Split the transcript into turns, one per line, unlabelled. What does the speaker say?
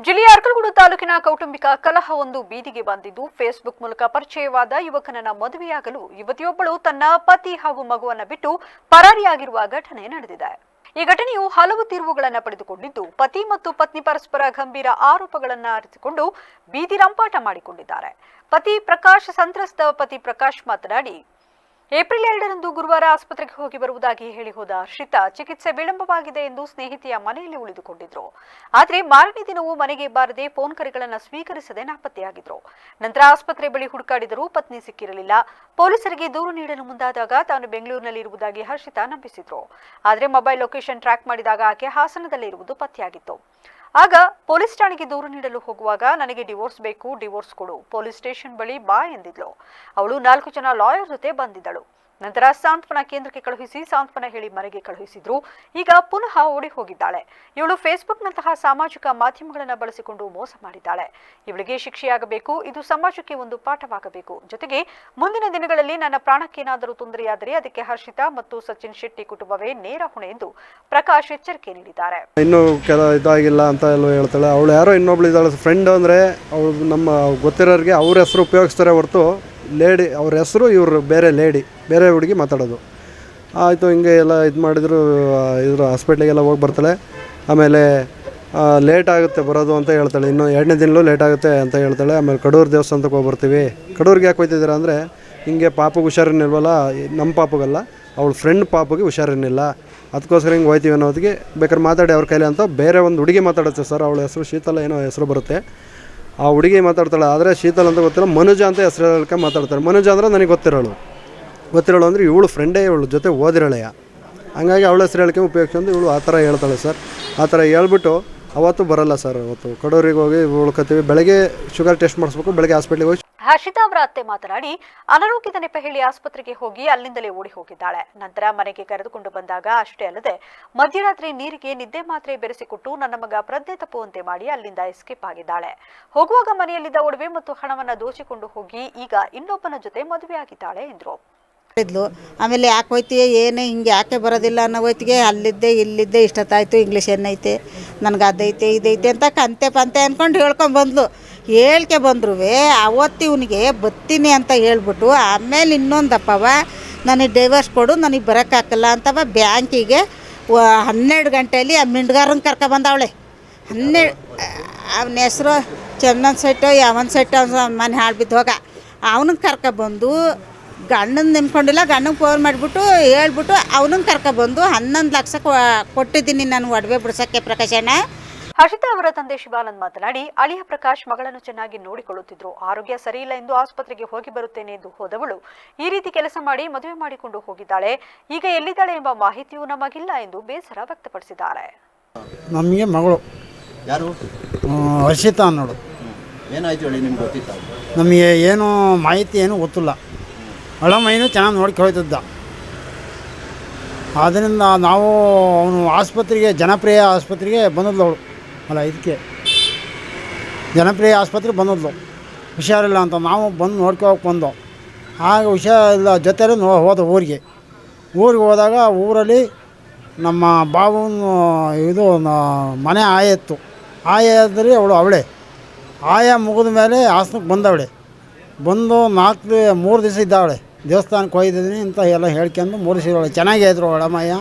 ಜಿಲ್ಲೆಯ ಅರ್ಕಲಗೂಡು ತಾಲೂಕಿನ ಕೌಟುಂಬಿಕ ಕಲಹವೊಂದು ಬೀದಿಗೆ ಬಂದಿದ್ದು ಫೇಸ್ಬುಕ್ ಮೂಲಕ ಪರಿಚಯವಾದ ಯುವಕನನ್ನ ಮದುವೆಯಾಗಲು ಯುವತಿಯೊಬ್ಬಳು ತನ್ನ ಪತಿ ಹಾಗೂ ಮಗುವನ್ನ ಬಿಟ್ಟು ಪರಾರಿಯಾಗಿರುವ ಘಟನೆ ನಡೆದಿದೆ. ಈ ಘಟನೆಯು ಹಲವು ತಿರುವುಗಳನ್ನು ಪಡೆದುಕೊಂಡಿದ್ದು ಪತಿ ಮತ್ತು ಪತ್ನಿ ಪರಸ್ಪರ ಗಂಭೀರ ಆರೋಪಗಳನ್ನು ಅರಿತುಕೊಂಡು ಬೀದಿ ರಂಪಾಟ ಮಾಡಿಕೊಂಡಿದ್ದಾರೆ. ಸಂತ್ರಸ್ತ ಪತಿ ಪ್ರಕಾಶ್ ಮಾತನಾಡಿ, ಏಪ್ರಿಲ್ 2ರಂದು ಗುರುವಾರ ಆಸ್ಪತ್ರೆಗೆ ಹೋಗಿ ಬರುವುದಾಗಿ ಹೇಳಿ ಹೋದ ಹರ್ಷಿತಾ ಚಿಕಿತ್ಸೆ ವಿಳಂಬವಾಗಿದೆ ಎಂದು ಸ್ನೇಹಿತೆಯ ಮನೆಯಲ್ಲಿ ಉಳಿದುಕೊಂಡಿದ್ರು. ಆದರೆ ಮಾರನೇ ದಿನವೂ ಮನೆಗೆ ಬಾರದೆ ಫೋನ್ ಕರೆಗಳನ್ನು ಸ್ವೀಕರಿಸದೆ ನಾಪತ್ತೆಯಾಗಿದ್ರು. ನಂತರ ಆಸ್ಪತ್ರೆ ಬಳಿ ಹುಡುಕಾಡಿದರೂ ಪತ್ನಿ ಸಿಕ್ಕಿರಲಿಲ್ಲ. ಪೊಲೀಸರಿಗೆ ದೂರು ನೀಡಲು ಮುಂದಾದಾಗ ತಾನು ಬೆಂಗಳೂರಿನಲ್ಲಿ ಇರುವುದಾಗಿ ಹರ್ಷಿತಾ ನಂಬಿಸಿದ್ರು. ಆದರೆ ಮೊಬೈಲ್ ಲೊಕೇಶನ್ ಟ್ರ್ಯಾಕ್ ಮಾಡಿದಾಗ ಆಕೆ ಹಾಸನದಲ್ಲೇ ಇರುವುದು ಪತ್ತೆಯಾಗಿತ್ತು. ಆಗ ಪೊಲೀಸ್ ಠಾಣೆಗೆ ದೂರು ನೀಡಲು ಹೋಗುವಾಗ ನನಗೆ ಡಿವೋರ್ಸ್ ಬೇಕು, ಡಿವೋರ್ಸ್ ಕೊಡು, ಪೊಲೀಸ್ ಸ್ಟೇಷನ್ ಬಳಿ ಬಾ ಎಂದಿದ್ಲು. ಅವಳು 4 ಜನ ಲಾಯರ್ ಜೊತೆ ಬಂದಿದ್ದಳು. ನಂತರ ಸಾಂತ್ವನ ಕೇಂದ್ರಕ್ಕೆ ಕಳುಹಿಸಿ ಸಾಂತ್ವನ ಹೇಳಿ ಮನೆಗೆ ಕಳುಹಿಸಿದ್ರು. ಈಗ ಪುನಃ ಓಡಿ ಹೋಗಿದ್ದಾಳೆ. ಇವಳು ಫೇಸ್ಬುಕ್ನಂತಹ ಸಾಮಾಜಿಕ ಮಾಧ್ಯಮಗಳನ್ನು ಬಳಸಿಕೊಂಡು ಮೋಸ ಮಾಡಿದ್ದಾಳೆ. ಇವಳಿಗೆ ಶಿಕ್ಷೆಯಾಗಬೇಕು. ಇದು ಸಮಾಜಕ್ಕೆ ಒಂದು ಪಾಠವಾಗಬೇಕು. ಜೊತೆಗೆ ಮುಂದಿನ ದಿನಗಳಲ್ಲಿ ನನ್ನ ಪ್ರಾಣಕ್ಕೇನಾದರೂ ತೊಂದರೆಯಾದರೆ ಅದಕ್ಕೆ ಹರ್ಷಿತಾ ಮತ್ತು ಸಚಿನ್ ಶೆಟ್ಟಿ ಕುಟುಂಬವೇ ನೇರ ಹೊಣೆ ಎಂದು ಪ್ರಕಾಶ್ ಎಚ್ಚರಿಕೆ ನೀಡಿದ್ದಾರೆ.
ಇನ್ನೂ ಇದಾಗಿಲ್ಲ ಅಂತ ಎಲ್ಲ ಹೇಳ್ತಾಳೆ. ಅವಳು ಯಾರೋ ಇನ್ನೊಬ್ಳು ಇದ್ದಾಳೆ ಫ್ರೆಂಡ್, ಅಂದರೆ ಅವಳು ನಮ್ಮ ಗೊತ್ತಿರೋರಿಗೆ ಅವ್ರ ಹೆಸರು ಉಪಯೋಗಿಸ್ತಾರೆ ಹೊರತು ಲೇಡಿ ಅವ್ರ ಹೆಸರು, ಇವರು ಬೇರೆ ಹುಡುಗಿ ಮಾತಾಡೋದು. ಆಯಿತು, ಹಿಂಗೆ ಎಲ್ಲ ಇದು ಮಾಡಿದ್ರು. ಇದ್ರ ಹಾಸ್ಪಿಟ್ಲಿಗೆಲ್ಲ ಹೋಗಿ ಬರ್ತಾಳೆ. ಆಮೇಲೆ ಲೇಟ್ ಆಗುತ್ತೆ ಬರೋದು ಅಂತ ಹೇಳ್ತಾಳೆ. ಇನ್ನು 2ನೇ ದಿನಲೂ ಲೇಟ್ ಆಗುತ್ತೆ ಅಂತ ಹೇಳ್ತಾಳೆ. ಆಮೇಲೆ ಕಡೂರು ದೇವಸ್ಥಾನಕ್ಕೆ ಹೋಗಿ ಬರ್ತೀವಿ. ಕಡೂರಿಗೆ ಯಾಕೆ ಹೋಗ್ತಿದ್ದೀರಾ ಅಂದರೆ, ಹಿಂಗೆ ಪಾಪಗೆ ಹುಷಾರಿನಿಲ್ವಲ್ಲ, ನಮ್ಮ ಪಾಪಗಲ್ಲ, ಅವಳ ಫ್ರೆಂಡ್ ಪಾಪಗೆ ಹುಷಾರಿನಿಲ್ಲ, ಅದಕ್ಕೋಸ್ಕರ ಹಿಂಗೆ ಹೋಗ್ತೀವಿ ಅನ್ನೋದಕ್ಕೆ ಬೇಕಾದ್ರೆ ಮಾತಾಡಿ ಅವ್ರ ಕೈಲಿ ಅಂತ ಬೇರೆ ಒಂದು ಹುಡುಗಿ ಮಾತಾಡುತ್ತೆ ಸರ್. ಅವಳ ಹೆಸರು ಶೀತಲ ಏನೋ ಹೆಸರು ಬರುತ್ತೆ. ಆ ಹುಡುಗಿ ಮಾತಾಡ್ತಾಳೆ. ಆದರೆ ಶೀತಲ್ ಅಂತ ಗೊತ್ತಿಲ್ಲ, ಮನುಜ ಅಂತ ಹೆಸರು ಹೇಳ್ಕೊಂಡು ಮಾತಾಡ್ತಾರೆ. ಮನುಜ ಅಂದರೆ ನನಗೆ ಗೊತ್ತಿರೋಳು ಅಂದರೆ ಇವಳು ಫ್ರೆಂಡೇ, ಇವಳು ಜೊತೆ ಓದಿರೋಳೆಯ. ಹಂಗಾಗಿ ಅವಳ ಹೆಸರು ಹೇಳಿಕೆ ಉಪಯೋಗಿಸ್ಕೊಂಡು ಇವಳು ಆ ಥರ ಹೇಳ್ತಾಳೆ ಸರ್. ಆ ಥರ ಹೇಳ್ಬಿಟ್ಟು ಅವತ್ತು ಬರಲ್ಲ ಸರ್. ಅವತ್ತು ಕಡೂರಿಗೆ ಹೋಗಿ ಉಳ್ಕೊತೀವಿ. ಬೆಳಗ್ಗೆ ಶುಗರ್ ಟೆಸ್ಟ್ ಮಾಡಿಸ್ಬೇಕು, ಬೆಳಗ್ಗೆ ಹಾಸ್ಪಿಟ್ಲಿಗೆ ಹೋಗಿ.
ಹರ್ಷಿತಾ ಅವರ ಅತ್ತೆ ಮಾತನಾಡಿ, ಅನಾರೋಗ್ಯದ ನೆಪ ಹೇಳಿ ಆಸ್ಪತ್ರೆಗೆ ಹೋಗಿ ಅಲ್ಲಿಂದಲೇ ಓಡಿ ಹೋಗಿದ್ದಾಳೆ. ನಂತರ ಮನೆಗೆ ಕರೆದುಕೊಂಡು ಬಂದಾಗ ಅಷ್ಟೇ ಅಲ್ಲದೆ ಮಧ್ಯರಾತ್ರಿ ನೀರಿಗೆ ನಿದ್ದೆ ಮಾತ್ರೆ ಬೆರೆಸಿಕೊಟ್ಟು ನನ್ನ ಮಗ ಪ್ರಜ್ಞೆ ತಪ್ಪುವಂತೆ ಮಾಡಿ ಅಲ್ಲಿಂದ ಎಸ್ಕೇಪ್ ಆಗಿದ್ದಾಳೆ. ಹೋಗುವಾಗ ಮನೆಯಲ್ಲಿದ್ದ ಒಡವೆ ಮತ್ತು ಹಣವನ್ನು ದೋಚಿಕೊಂಡು ಹೋಗಿ ಈಗ ಇನ್ನೊಬ್ಬನ ಜೊತೆ ಮದುವೆಯಾಗಿದ್ದಾಳೆ ಎಂದರು.
ಆಮೇಲೆ ಯಾಕೆ ಹೋಯ್ತೀಯ, ಏನೇ ಹಿಂಗೆ ಯಾಕೆ ಬರೋದಿಲ್ಲ ಅನ್ನೋ ಹೋಯ್ತಿಗೆ ಅಲ್ಲಿದ್ದೆ ಇಲ್ಲಿದ್ದೆ ಇಷ್ಟೊತ್ತಾಯ್ತು, ಇಂಗ್ಲೀಷ್ ಏನೈತೆ, ನನಗೆ ಅದೈತೆ ಇದೈತೆ ಅಂತ ಕಂತೆ ಪಂತೆ ಅಂದ್ಕೊಂಡು ಹೇಳ್ಕೊಂಬಂದ್ಲು. ಹೇಳ್ಕೆ ಬಂದ್ರು ಅವತ್ತು ಇವನಿಗೆ ಬತ್ತೀನಿ ಅಂತ ಹೇಳ್ಬಿಟ್ಟು ಆಮೇಲೆ ಇನ್ನೊಂದಪ್ಪವ ನನಗೆ ಡೈವರ್ಸ್ ಕೊಡು, ನನಗೆ ಬರೋಕ್ಕಾಗಲ್ಲ ಅಂತವ ಬ್ಯಾಂಕಿಗೆ 12 ಗಂಟೆಯಲ್ಲಿ ಆ ಮಿಂಡ್ಗಾರನ ಕರ್ಕೊಬಂದವಳೆ. 12 ಅವನ ಹೆಸರು ಚಂದನ್ ಸೆಟ್ಟು ಯಾವನ್ ಸೆಟ್ಟು ಮನೆ ಹಾಳ್ಬಿದ್ದು ಹೋಗ. ಅವನಿಗೆ ಕರ್ಕೊಬಂದು ಗಂಡನ ನೆನ್ಕೊಂಡಿಲ್ಲ, ಗಂಡನಿಗೆ ಫೋನ್ ಮಾಡಿಬಿಟ್ಟು ಹೇಳ್ಬಿಟ್ಟು ಅವನನ್ನು ಕರ್ಕೊಬಂದು 11 ಲಕ್ಷ ಕೊಟ್ಟಿದ್ದೀನಿ ನಾನು ಒಡವೆ ಬಿಡ್ಸೋಕ್ಕೆ ಪ್ರಕಾಶಣ್ಣ.
ಹರ್ಷಿತಾ ಅವರ ತಂದೆ ಶಿವಾನಂದ್ ಮಾತನಾಡಿ, ಅಳಿಯ ಪ್ರಕಾಶ್ ಮಗಳನ್ನು ಚೆನ್ನಾಗಿ ನೋಡಿಕೊಳ್ಳುತ್ತಿದ್ರು. ಆರೋಗ್ಯ ಸರಿಯಿಲ್ಲ ಎಂದು ಆಸ್ಪತ್ರೆಗೆ ಹೋಗಿ ಬರುತ್ತೇನೆ ಎಂದು ಹೋದವಳು ಈ ರೀತಿ ಕೆಲಸ ಮಾಡಿ ಮದುವೆ ಮಾಡಿಕೊಂಡು ಹೋಗಿದ್ದಾಳೆ. ಈಗ ಎಲ್ಲಿದ್ದಾಳೆ ಎಂಬ ಮಾಹಿತಿಯೂ ನಮಗಿಲ್ಲ ಎಂದು ಬೇಸರ ವ್ಯಕ್ತಪಡಿಸಿದ್ದಾರೆ.
ನಮಗೆ ಮಗಳು
ಯಾರು
ಹರ್ಷಿತಾ ಅನ್ನೋಳು.
ಏನಾಯ್ತು ಹೇಳಿ, ನಿಮ್ಗೆ ಗೊತ್ತಿತ್ತ?
ನಮಗೆ ಏನು ಮಾಹಿತಿ ಏನು ಗೊತ್ತಿಲ್ಲ. ಹಳಮೈನು ಚೆನ್ನಾಗಿ ನೋಡ್ಕೊಳ್ತಿದ್ದ. ಆದ್ದರಿಂದ ನಾವು ಅವನು ಆಸ್ಪತ್ರೆಗೆ, ಜನಪ್ರಿಯ ಆಸ್ಪತ್ರೆಗೆ ಬಂದದ್ಲು ಅವಳು. ಅಲ್ಲ, ಇದಕ್ಕೆ ಜನಪ್ರಿಯ ಆಸ್ಪತ್ರೆಗೆ ಬಂದದ್ಲು. ಹುಷಾರಿಲ್ಲ ಅಂತ ನಾವು ಬಂದು ನೋಡ್ಕೋಕೆ ಬಂದೋ. ಆಗ ಹುಷಾರಿಲ್ಲ ಜೊತೆಲಿ ಹೋದ ಊರಿಗೆ ಹೋದಾಗ ಊರಲ್ಲಿ ನಮ್ಮ ಬಾವನ ಇದು ಮನೆ ಆಯ ಇತ್ತು. ಆಯದಲ್ಲಿ ಅವಳೇ ಆಯ ಮುಗಿದ ಮೇಲೆ ಹಾಸನಕ್ಕೆ ಬಂದವಳೆ. ಬಂದು 3 ದಿವಸ ಇದ್ದಾವಳೆ. ದೇವಸ್ಥಾನಕ್ಕೆ ಹೋಗಿದ್ದೀನಿ ಅಂತ ಎಲ್ಲ ಹೇಳ್ಕೊಂಡು 3 ದಿವಸ ಚೆನ್ನಾಗೇ ಇದ್ರು ಒಳಮಯ್ಯ.